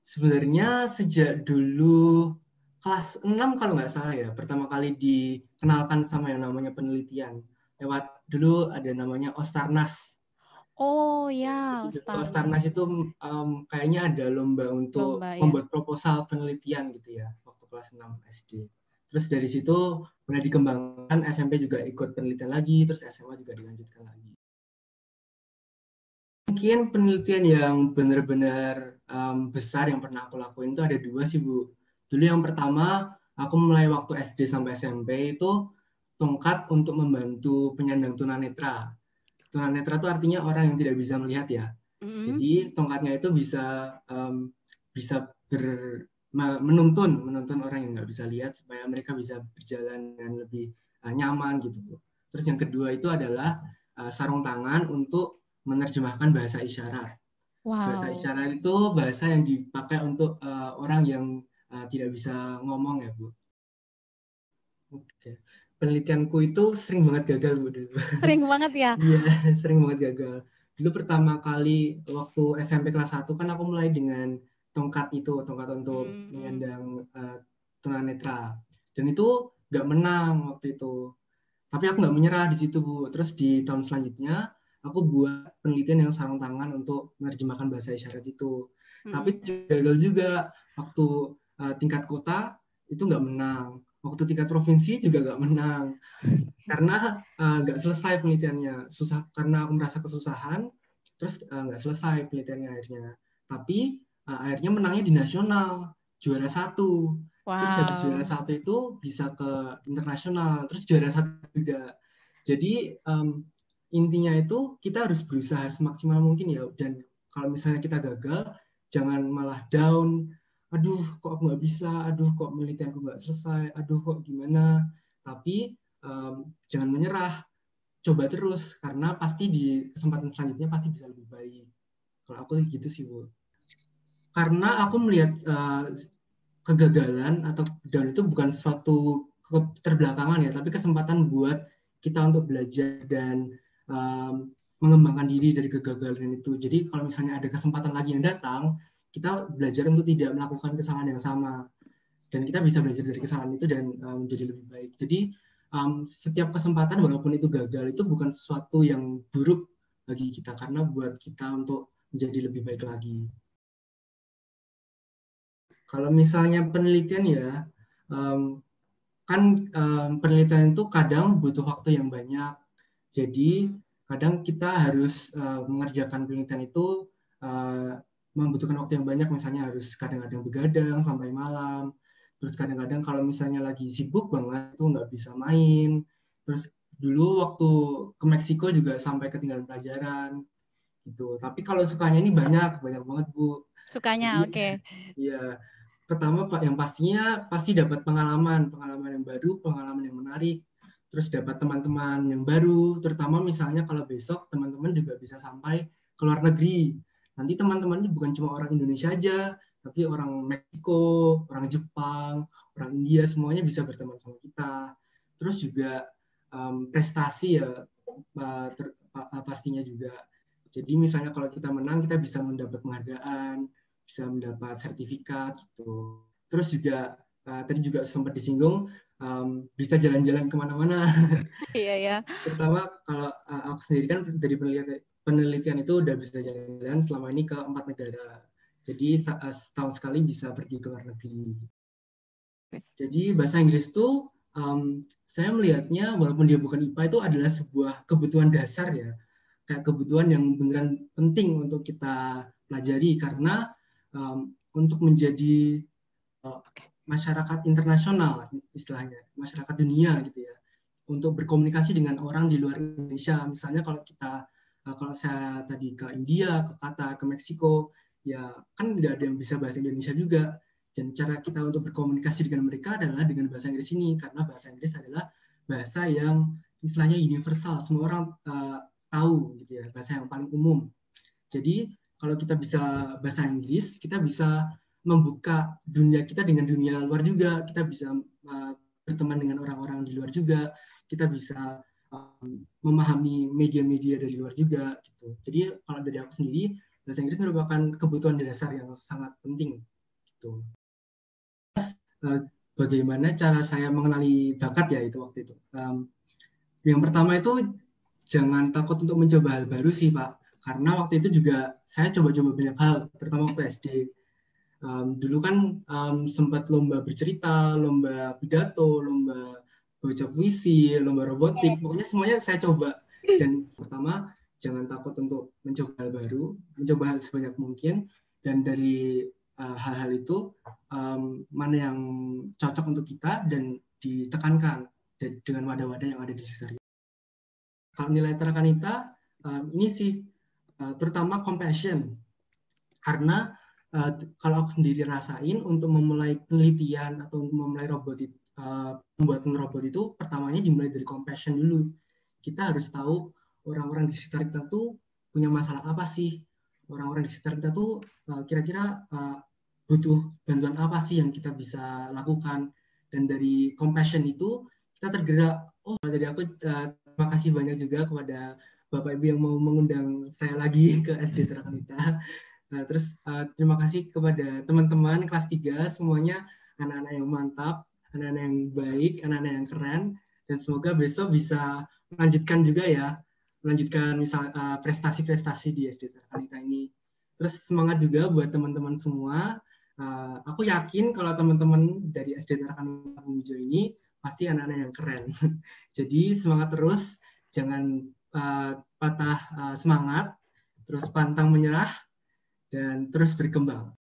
Sebenarnya sejak dulu kelas 6 kalau nggak salah ya, pertama kali dikenalkan sama yang namanya penelitian. Lewat dulu ada namanya Ostarnas. Oh Jadi ya, dulu Ostarnas. Ostarnas itu kayaknya ada lomba untuk Lomba ya. membuat proposal penelitian gitu ya, waktu kelas 6 SD. Terus dari situ mulai dikembangkan, SMP juga ikut penelitian lagi, terus SMA juga dilanjutkan lagi. Mungkin penelitian yang benar-benar besar yang pernah aku lakuin itu ada dua sih, Bu. Dulu yang pertama, aku mulai waktu SD sampai SMP itu tongkat untuk membantu penyandang tunanetra. Tunanetra itu artinya orang yang tidak bisa melihat ya. Mm-mm. Jadi tongkatnya itu bisa menuntun orang yang nggak bisa lihat supaya mereka bisa berjalan dengan lebih nyaman gitu, Bu. Terus yang kedua itu adalah sarung tangan untuk menerjemahkan bahasa isyarat. Bahasa Wow. isyarat itu bahasa yang dipakai untuk orang yang tidak bisa ngomong ya, Bu. Oke. Penelitianku itu sering banget gagal, Bu. Sering banget ya. Iya, sering banget gagal. Dulu pertama kali waktu SMP kelas 1 kan aku mulai dengan tongkat untuk Mm-mm. menyandang tunanetra. Dan itu nggak menang waktu itu. Tapi aku nggak menyerah di situ, Bu. Terus di tahun selanjutnya, aku buat penelitian yang sarung tangan untuk menerjemahkan bahasa isyarat itu. Tapi Mm-mm. gagal juga. Waktu tingkat kota, itu nggak menang. Waktu tingkat provinsi juga nggak menang. Karena nggak selesai penelitiannya. Susah, karena aku merasa kesusahan, terus nggak selesai penelitiannya akhirnya. Tapi akhirnya menangnya di nasional, juara satu. Terus habis juara Wow. satu itu bisa ke internasional, terus juara satu juga. Jadi intinya itu kita harus berusaha semaksimal mungkin ya. Dan kalau misalnya kita gagal, jangan malah down. Aduh, kok aku nggak bisa? Aduh, kok penelitianku nggak selesai? Aduh, kok gimana? Tapi jangan menyerah, coba terus karena pasti di kesempatan selanjutnya pasti bisa lebih baik. Kalau aku gitu sih, Bu. Karena aku melihat kegagalan atau down itu bukan suatu keterbelakangan ya, tapi kesempatan buat kita untuk belajar dan mengembangkan diri dari kegagalan itu. Jadi kalau misalnya ada kesempatan lagi yang datang, kita belajar untuk tidak melakukan kesalahan yang sama dan kita bisa belajar dari kesalahan itu dan menjadi lebih baik. Jadi setiap kesempatan walaupun itu gagal itu bukan sesuatu yang buruk bagi kita karena buat kita untuk menjadi lebih baik lagi. Kalau misalnya penelitian ya, um, kan penelitian itu kadang butuh waktu yang banyak. Jadi Mm-mm. kadang kita harus mengerjakan penelitian itu uh, membutuhkan waktu yang banyak. Misalnya harus kadang-kadang begadang sampai malam. Terus kadang-kadang kalau misalnya lagi sibuk banget itu nggak bisa main. Terus dulu waktu ke Meksiko juga sampai ketinggalan pelajaran gitu. Tapi kalau sukanya ini banyak banget, Bu. Sukanya, Jadi oke. ya pertama Pak yang pastinya pasti dapat pengalaman yang baru, pengalaman yang menarik, terus dapat teman-teman yang baru, terutama misalnya kalau besok teman-teman juga bisa sampai ke luar negeri. Nanti teman-temannya bukan cuma orang Indonesia aja, tapi orang Meksiko, orang Jepang, orang India, semuanya bisa berteman sama kita. Terus juga prestasi ya pastinya juga. Jadi misalnya kalau kita menang, kita bisa mendapat penghargaan, bisa mendapat sertifikat gitu. Terus juga tadi juga sempat disinggung bisa jalan-jalan kemana-mana. Iya ya. Terutama kalau aku sendiri kan dari penelitian itu udah bisa jalan-jalan selama ini ke 4 negara. Jadi setahun sekali bisa pergi ke luar negeri. Jadi bahasa Inggris itu saya melihatnya walaupun dia bukan IPA itu adalah sebuah kebutuhan dasar ya, kayak kebutuhan yang beneran penting untuk kita pelajari karena untuk menjadi Oke. masyarakat internasional istilahnya, masyarakat dunia gitu ya, untuk berkomunikasi dengan orang di luar Indonesia. Misalnya kalau saya tadi ke India, ke Qatar, ke Meksiko, ya kan nggak ada yang bisa bahasa Indonesia juga. Dan cara kita untuk berkomunikasi dengan mereka adalah dengan bahasa Inggris ini, karena bahasa Inggris adalah bahasa yang istilahnya universal, semua orang tahu gitu ya, bahasa yang paling umum. Jadi kalau kita bisa bahasa Inggris, kita bisa membuka dunia kita dengan dunia luar juga. Kita bisa berteman dengan orang-orang di luar juga. Kita bisa memahami media-media dari luar juga. Gitu. Jadi kalau dari aku sendiri, bahasa Inggris merupakan kebutuhan dasar yang sangat penting. Tuh. Bagaimana cara saya mengenali bakat ya itu waktu itu. Yang pertama itu jangan takut untuk mencoba hal baru sih Pak, karena waktu itu juga saya coba-coba banyak hal, terutama waktu SD. Dulu kan sempat lomba bercerita, lomba pidato, lomba baca puisi, lomba robotik, pokoknya semuanya saya coba. Dan pertama jangan takut untuk mencoba hal baru, mencoba hal sebanyak mungkin, dan dari hal-hal itu mana yang cocok untuk kita dan ditekankan dengan wadah-wadah yang ada di sekitar kita. Kalau nilai Terakanita ini sih terutama compassion, karena kalau aku sendiri rasain untuk memulai penelitian atau memulai pembuatan robot itu pertamanya dimulai dari compassion dulu. Kita harus tahu orang-orang di sekitar kita tuh punya masalah apa sih, orang-orang di sekitar kita tuh kira-kira butuh bantuan apa sih yang kita bisa lakukan, dan dari compassion itu kita tergerak. Oh, jadi aku terima kasih banyak juga kepada Bapak Ibu yang mau mengundang saya lagi ke SD Terakanita. Nah, terus terima kasih kepada teman-teman kelas 3 semuanya, anak-anak yang mantap, anak-anak yang baik, anak-anak yang keren, dan semoga besok bisa melanjutkan juga ya, melanjutkan prestasi-prestasi di SD Terakanita ini. Terus semangat juga buat teman-teman semua. Aku yakin kalau teman-teman dari SD Terakanita Bumi Hijau ini pasti anak-anak yang keren. Jadi semangat terus, jangan patah semangat, terus pantang menyerah, dan terus berkembang.